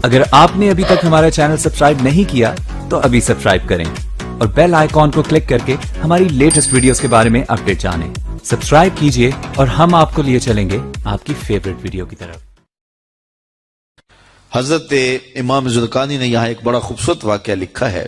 اگر آپ نے ابھی تک ہمارا چینل سبسکرائب نہیں کیا تو ابھی سبسکرائب کریں اور بیل آئیکن کو کلک کر کے ہماری لیٹسٹ ویڈیوز کے بارے میں اپڈیٹ جانیں. سبسکرائب کیجئے اور ہم آپ کو لیے چلیں گے آپ کی فیورٹ ویڈیو کی طرف. حضرت امام زرقانی نے یہاں ایک بڑا خوبصورت واقعہ لکھا ہے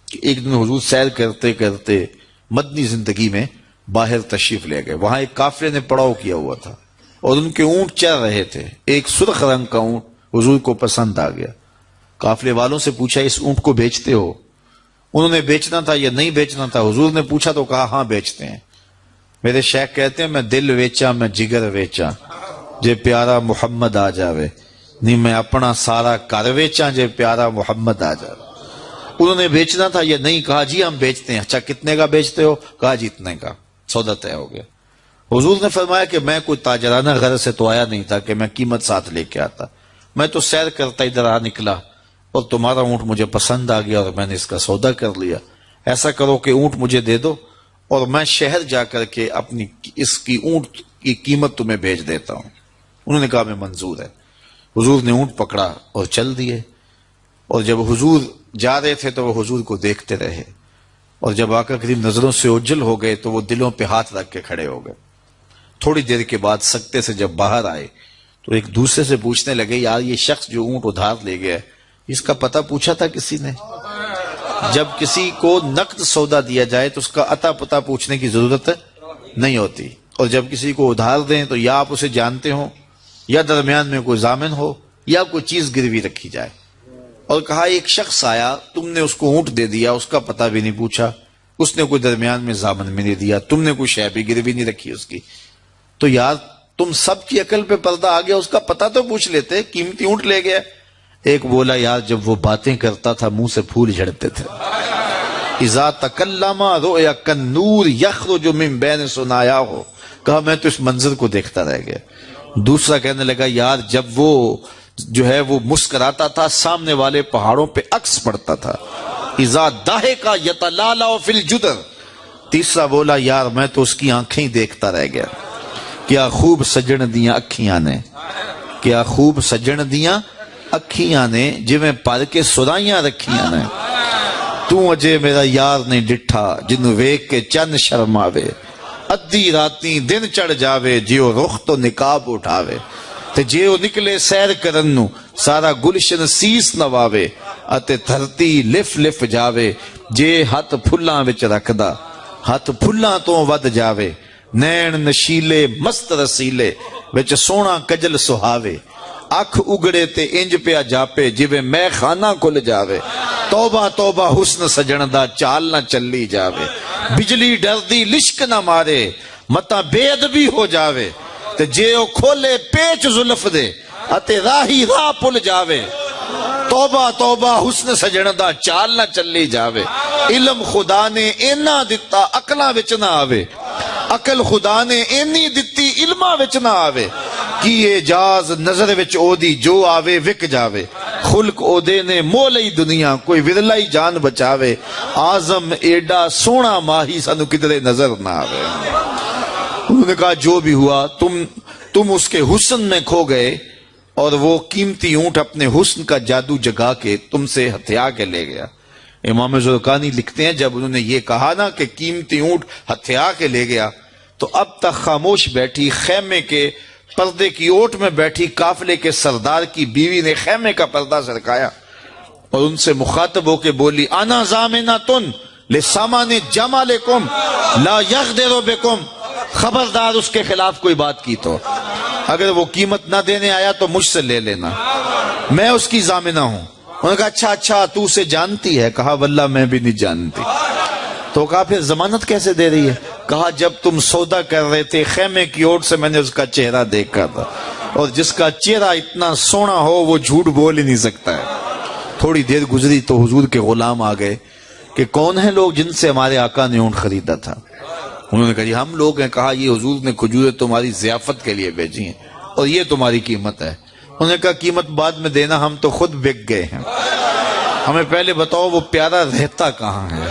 کہ ایک دن حضور سیر کرتے کرتے مدنی زندگی میں باہر تشریف لے گئے. وہاں ایک قافلے نے پڑاؤ کیا ہوا تھا اور ان کے اونٹ چل رہے تھے. ایک سرخ رنگ کا اونٹ حضور کو پسند آ گیا. قافلے والوں سے پوچھا اس اونٹ کو بیچتے ہو؟ انہوں نے بیچنا تھا یا نہیں بیچنا تھا. حضور نے پوچھا تو کہا ہاں بیچتے ہیں. میرے شیخ کہتے ہیں میں دل ویچا میں جگر ویچا جے پیارا محمد آ جاوے, نہیں میں اپنا سارا کر ویچا جے پیارا محمد آ جاوے. انہوں نے بیچنا تھا یا نہیں؟ کہا جی ہم بیچتے ہیں. اچھا کتنے کا بیچتے ہو؟ کہا جی اتنے کا. سودا طے ہو گیا. حضور نے فرمایا کہ میں کوئی تاجرانہ غرض سے تو آیا نہیں تھا کہ میں قیمت ساتھ لے کے آتا. میں تو سیر کرتا ادھر آ نکلا اور تمہارا اونٹ مجھے پسند آ گیا اور میں نے اس کا سودا کر لیا. ایسا کرو کہ اونٹ مجھے دے دو اور میں شہر جا کر کے اپنی اس کی اونٹ کی قیمت تمہیں بھیج دیتا ہوں. انہوں نے کہا میں منظور ہے. حضور نے اونٹ پکڑا اور چل دیے. اور جب حضور جا رہے تھے تو وہ حضور کو دیکھتے رہے اور جب آقا کریم نظروں سے اوجھل ہو گئے تو وہ دلوں پہ ہاتھ رکھ کے کھڑے ہو گئے. تھوڑی دیر کے بعد سکتے سے جب باہر آئے تو ایک دوسرے سے پوچھنے لگے یار یہ شخص جو اونٹ ادھار لے گیا اس کا پتہ پوچھا تھا کسی نے؟ جب کسی کو نقد سودا دیا جائے تو اس کا عطا پتہ پوچھنے کی ضرورت نہیں ہوتی, اور جب کسی کو ادھار دیں تو یا آپ اسے جانتے ہو یا درمیان میں کوئی ضامن ہو یا کوئی چیز گروی رکھی جائے. اور کہا ایک شخص آیا, تم نے اس کو اونٹ دے دیا, اس کا پتہ بھی نہیں پوچھا, اس نے کوئی درمیان میں ضامن بھی نہیں دیا, تم نے کوئی شے بھی گروی نہیں رکھی اس کی, تو یار تم سب کی عقل پہ پردہ آ گیا, اس کا پتہ تو پوچھ لیتے, قیمتی اونٹ لے گیا. ایک بولا یار جب وہ باتیں کرتا تھا منہ سے پھول جھڑتے تھے. اذا تکلم رؤیا کالنور یخرج من بین ثنایاہ. کہا میں تو اس منظر کو دیکھتا رہ گیا. دوسرا کہنے لگا یار جب وہ جو ہے وہ مسکراتا تھا سامنے والے پہاڑوں پہ عکس پڑتا تھا. اذا ضحک یتلالع فی الجدر. تیسرا بولا یار میں تو اس کی آنکھیں ہی دیکھتا رہ گیا. کیا خوب سجن دیاں اکھیاں نے, کیا خوب سجن دیاں اکھیاں نے جویں پر کے سرائیاں رکھیاں نے. تو اجے میرا یار نہیں ڈٹھا جنوں ویکھ کے چن شرماوے. ادھی راتی دن چڑھ جاوے جیو رخ تو نقاب اٹھاوے. تے جیو نکلے سیر کرن نو سارا گلشن سیس نواوے. اتے دھرتی لف لف جاوے جے ہاتھ پھلاں وچ رکھدا ہاتھ پھلاں تو ود جاوے. نین نشیلے مست رسیلے وچ سونا کجل سہاوے. اکھ اگڑے تے انج پیا جاپے جویں میں خانہ کھل جاوے. توبہ توبہ حسن سجن دا چال نہ چلی جاوے. بجلی ڈردی لشک نہ مارے متا بے ادبی ہو جاوے. تے جے او کھولے پیچ زلف دے اتے راہی راہ پل جاوے. توبہ توبہ حسن سجن دا چال نہ چلی جاوے. علم خدا نے اینا دتا عقلاں وچ نہ آوے. عقل خدا نے اینی دتی علماں وچ نہ آوے. کی اعجاز نظر وچ او دی جو آوے وک جاوے. خلق او دے نے مولئی دنیا کوئی ورلائی جان بچاوے. آزم ایڈا سونا ماہی سانو کدرے نظر نہ آوے. انہوں نے کہا جو بھی ہوا تم اس کے حسن میں کھو گئے اور وہ قیمتی اونٹ اپنے حسن کا جادو جگا کے تم سے ہتھیا کے لے گیا. امام زرقانی لکھتے ہیں جب انہوں نے یہ کہا نا کہ قیمتی اونٹ ہتھیا کے لے گیا تو اب تک خاموش بیٹھی خیمے کے پردے کی اوٹ میں بیٹھی قافلے کے سردار کی بیوی نے خیمے کا پردہ سرکایا اور ان سے مخاطب ہو کے بولی انا ضامنۃ لسامان جمالکم لا یغدر بکم. خبردار اس کے خلاف کوئی بات کی تو اگر وہ قیمت نہ دینے آیا تو مجھ سے لے لینا, میں اس کی ضامنہ ہوں. انہوں نے کہا اچھا تو اسے جانتی ہے؟ کہا واللہ میں بھی نہیں جانتی. تو کہا پھر ضمانت کیسے دے رہی ہے؟ کہا جب تم سودا کر رہے تھے خیمے کی اوٹ سے میں نے اس کا چہرہ دیکھا تھا, اور جس کا چہرہ اتنا سونا ہو وہ جھوٹ بول ہی نہیں سکتا ہے. تھوڑی دیر گزری تو حضور کے غلام آ گئے کہ کون ہیں لوگ جن سے ہمارے آقا نے اونٹ خریدا تھا؟ انہوں نے کہا جی ہم لوگ ہیں. کہا یہ حضور نے کھجوریں تمہاری ضیافت کے لیے بھیجی ہیں اور یہ تمہاری قیمت ہے. انہوں نے کہا قیمت بعد میں دینا, ہم تو خود بک گئے ہیں, ہمیں پہلے بتاؤ وہ پیارا رہتا کہاں ہے؟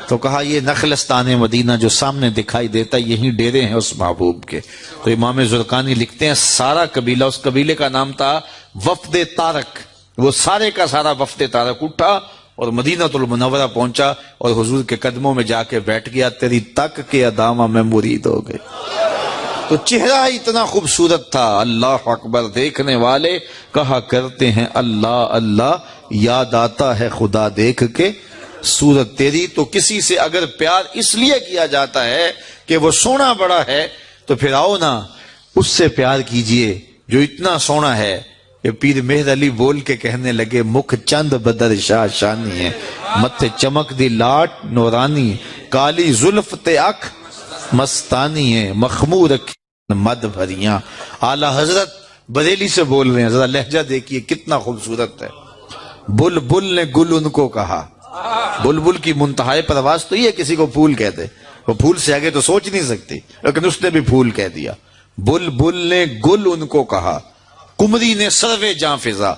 تو کہا یہ نخلستان مدینہ جو سامنے دکھائی دیتا یہی ڈیرے ہیں اس محبوب کے. تو امام زرقانی لکھتے ہیں سارا قبیلہ, اس قبیلے کا نام تھا وفد طارق, وہ سارے کا سارا وفد تارک اٹھا اور مدینہ المنورہ پہنچا اور حضور کے قدموں میں جا کے بیٹھ گیا. تیری تک کے ادامہ میں مرید ہو گئے. تو چہرہ اتنا خوبصورت تھا. اللہ اکبر. دیکھنے والے کہا کرتے ہیں اللہ اللہ، یاد آتا ہے خدا دیکھ کے صورت تیری. تو کسی سے اگر پیار اس لیے کیا جاتا ہے کہ وہ سونا بڑا ہے تو پھر آؤ نا اس سے پیار کیجئے جو اتنا سونا ہے کہ پیر مہر علی بول کے کہنے لگے مکھ چند بدر شاہ شانی ہے، متھے چمک دی لاٹ نورانی، کالی زلف تے اکھ مستانی ہے، مخمور مد بھریاں. اعلی حضرت بریلی سے بول رہے ہیں، ذرا لہجہ دیکھیے کتنا خوبصورت ہے. بلبل نے گل ان کو کہا. بلبل کی منتہائی پرواز تو یہ کسی کو پھول کہتے، وہ پھول سے آگے تو سوچ نہیں سکتی، لیکن اس نے بھی پھول کہہ دیا. بلبل نے گل ان کو کہا، کمری نے سروے جاں فضا،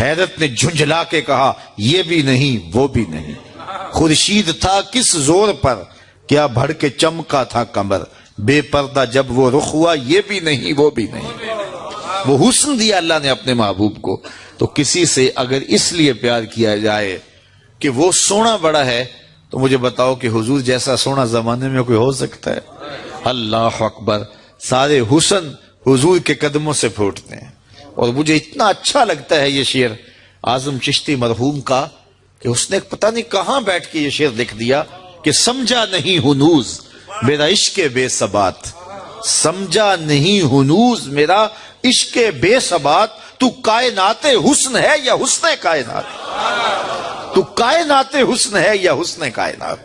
حیرت نے جھنجھلا کے کہا یہ بھی نہیں وہ بھی نہیں. خورشید تھا کس زور پر کیا بھڑ کے چمکا تھا کمر، بے پردہ جب وہ رخ ہوا یہ بھی نہیں وہ بھی نہیں. وہ حسن دیا اللہ نے اپنے محبوب کو. تو کسی سے اگر اس لیے پیار کیا جائے کہ وہ سونا بڑا ہے تو مجھے بتاؤ کہ حضور جیسا سونا زمانے میں کوئی ہو سکتا ہے؟ اللہ اکبر. سارے حسن حضور کے قدموں سے پھوٹتے ہیں. اور مجھے اتنا اچھا لگتا ہے یہ شعر اعظم چشتی مرحوم کا کہ اس نے پتہ نہیں کہاں بیٹھ کے یہ شعر لکھ دیا کہ سمجھا نہیں ہنوز میرا عشق بے ثبات، سمجھا نہیں ہنوز میرا عشق بے ثبات، تو کائنات حسن ہے یا حسن کائنات، تو کائنات حسن ہے یا حسن کائنات.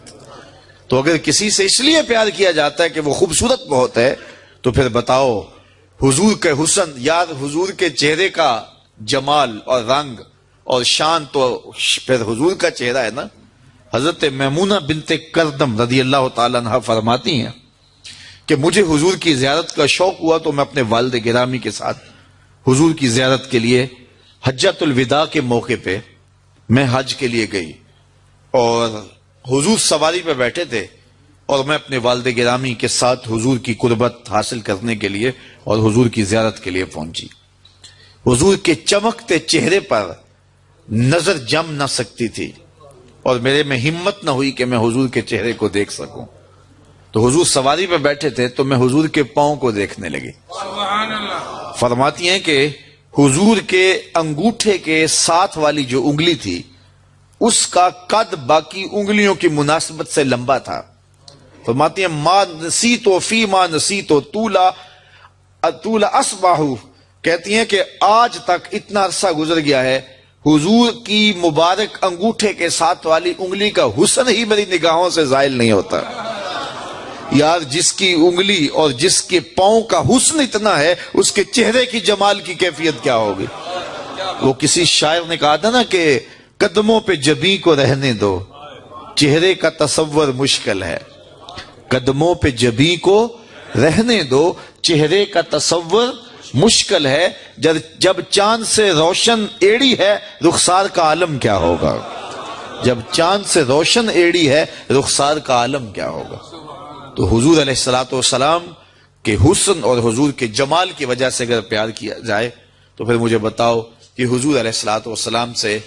تو اگر کسی سے اس لیے پیار کیا جاتا ہے کہ وہ خوبصورت بہت ہے تو پھر بتاؤ حضور کے حسن، یار حضور کے چہرے کا جمال اور رنگ اور شان تو پھر حضور کا چہرہ ہے نا. حضرت میمونہ بنت کردم رضی اللہ تعالیٰ عنہ فرماتی ہیں کہ مجھے حضور کی زیارت کا شوق ہوا تو میں اپنے والد گرامی کے ساتھ حضور کی زیارت کے لیے حجۃ الوداع کے موقع پہ میں حج کے لیے گئی اور حضور سواری پہ بیٹھے تھے اور میں اپنے والد گرامی کے ساتھ حضور کی قربت حاصل کرنے کے لیے اور حضور کی زیارت کے لیے پہنچی. حضور کے چمکتے چہرے پر نظر جم نہ سکتی تھی اور میرے میں ہمت نہ ہوئی کہ میں حضور کے چہرے کو دیکھ سکوں. تو حضور سواری پہ بیٹھے تھے تو میں حضور کے پاؤں کو دیکھنے لگی. فرماتی ہیں کہ حضور کے انگوٹھے کے ساتھ والی جو انگلی تھی اس کا قد باقی انگلیوں کی مناسبت سے لمبا تھا. فرماتی ہیں ما نسیتو فی ما نسیتو طولا اصباحو، کہتی ہیں کہ آج تک اتنا عرصہ گزر گیا ہے حضور کی مبارک انگوٹھے کے ساتھ والی انگلی کا حسن ہی میری نگاہوں سے زائل نہیں ہوتا. یار جس کی انگلی اور جس کے پاؤں کا حسن اتنا ہے اس کے چہرے کی جمال کی کیفیت کیا ہوگی. وہ کسی شاعر نے کہا تھا نا کہ قدموں پہ جبیں کو رہنے دو چہرے کا تصور مشکل ہے، قدموں پہ جبیں کو رہنے دو چہرے کا تصور مشکل ہے، جب چاند سے روشن ایڑی ہے رخسار کا عالم کیا ہوگا، جب چاند سے روشن ایڑی ہے رخسار کا عالم کیا ہوگا. تو حضور علیہ الصلوۃ والسلام کے حسن اور حضور کے جمال کی وجہ سے اگر پیار کیا جائے تو پھر مجھے بتاؤ کہ حضور علیہ الصلوۃ والسلام سے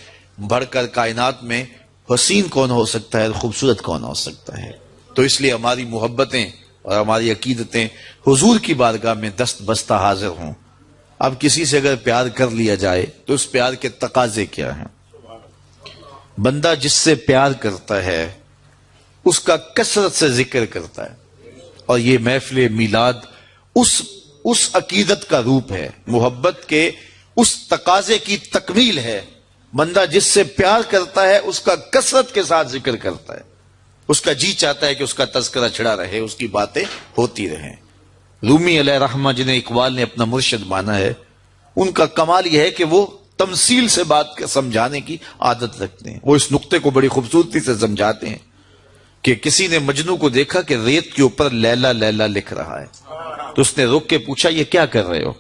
بڑھ کر کائنات میں حسین کون ہو سکتا ہے، خوبصورت کون ہو سکتا ہے. تو اس لیے ہماری محبتیں اور ہماری عقیدتیں حضور کی بارگاہ میں دست بستہ حاضر ہوں. اب کسی سے اگر پیار کر لیا جائے تو اس پیار کے تقاضے کیا ہیں؟ بندہ جس سے پیار کرتا ہے اس کا کثرت سے ذکر کرتا ہے اور یہ محفل میلاد اس عقیدت کا روپ ہے، محبت کے اس تقاضے کی تکمیل ہے. بندہ جس سے پیار کرتا ہے اس کا کثرت کے ساتھ ذکر کرتا ہے، اس کا جی چاہتا ہے کہ اس کا تذکرہ چھڑا رہے، اس کی باتیں ہوتی رہیں. رومی علیہ رحمہ جنہیں اقبال نے اپنا مرشد مانا ہے، ان کا کمال یہ ہے کہ وہ تمثیل سے بات سمجھانے کی عادت رکھتے ہیں. وہ اس نقطے کو بڑی خوبصورتی سے سمجھاتے ہیں کہ کسی نے مجنو کو دیکھا کہ ریت کے اوپر لیلا لیلا لکھ رہا ہے تو اس نے رک کے پوچھا یہ کیا کر رہے ہو؟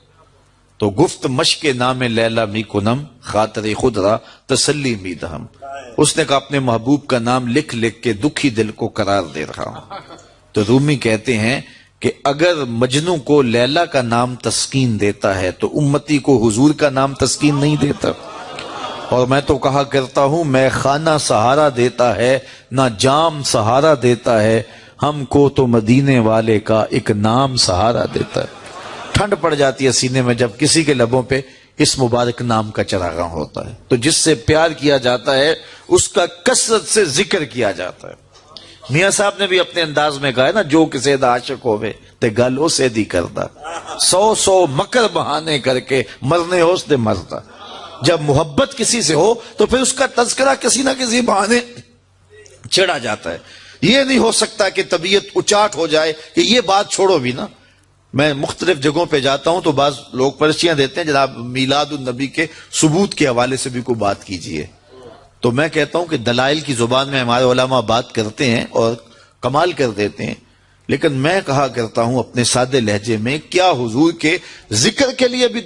تو گفت مشق نام لیلا می کنم خاطر خود را تسلی می دہم. اس نے کہا اپنے محبوب کا نام لکھ لکھ کے دکھی دل کو قرار دے رہا ہوں. تو رومی کہتے ہیں کہ اگر مجنو کو لیلا کا نام تسکین دیتا ہے تو امتی کو حضور کا نام تسکین نہیں دیتا. اور میں تو کہا کرتا ہوں میں خانہ سہارا دیتا ہے نہ جام سہارا دیتا ہے، ہم کو تو مدینے والے کا ایک نام سہارا دیتا ہے۔ ٹھنڈ پڑ جاتی ہے سینے میں جب کسی کے لبوں پہ اس مبارک نام کا چراغاں ہوتا ہے، تو جس سے پیار کیا جاتا ہے اس کا کثرت سے ذکر کیا جاتا ہے۔ میاں صاحب نے بھی اپنے انداز میں کہا ہے نا، جو کسی دا عاشق ہوئے تے گل اسے دی کردا، 100 مکر بہانے کر کے مرنے اس دے مردا۔ جب محبت کسی سے ہو تو پھر اس کا تذکرہ کسی نہ کسی بہانے چھڑا جاتا ہے۔ یہ نہیں ہو سکتا کہ طبیعت اچاٹ ہو جائے کہ یہ بات چھوڑو بھی نا۔ میں مختلف جگہوں پہ جاتا ہوں تو بعض لوگ پرچیاں دیتے ہیں جناب میلاد النبی کے ثبوت کے حوالے سے بھی کوئی بات کیجئے، تو میں کہتا ہوں کہ دلائل کی زبان میں ہمارے علماء بات کرتے ہیں اور کمال کر دیتے ہیں، لیکن میں کہا کرتا ہوں اپنے سادے لہجے میں، کیا حضور کے ذکر کے لیے بھی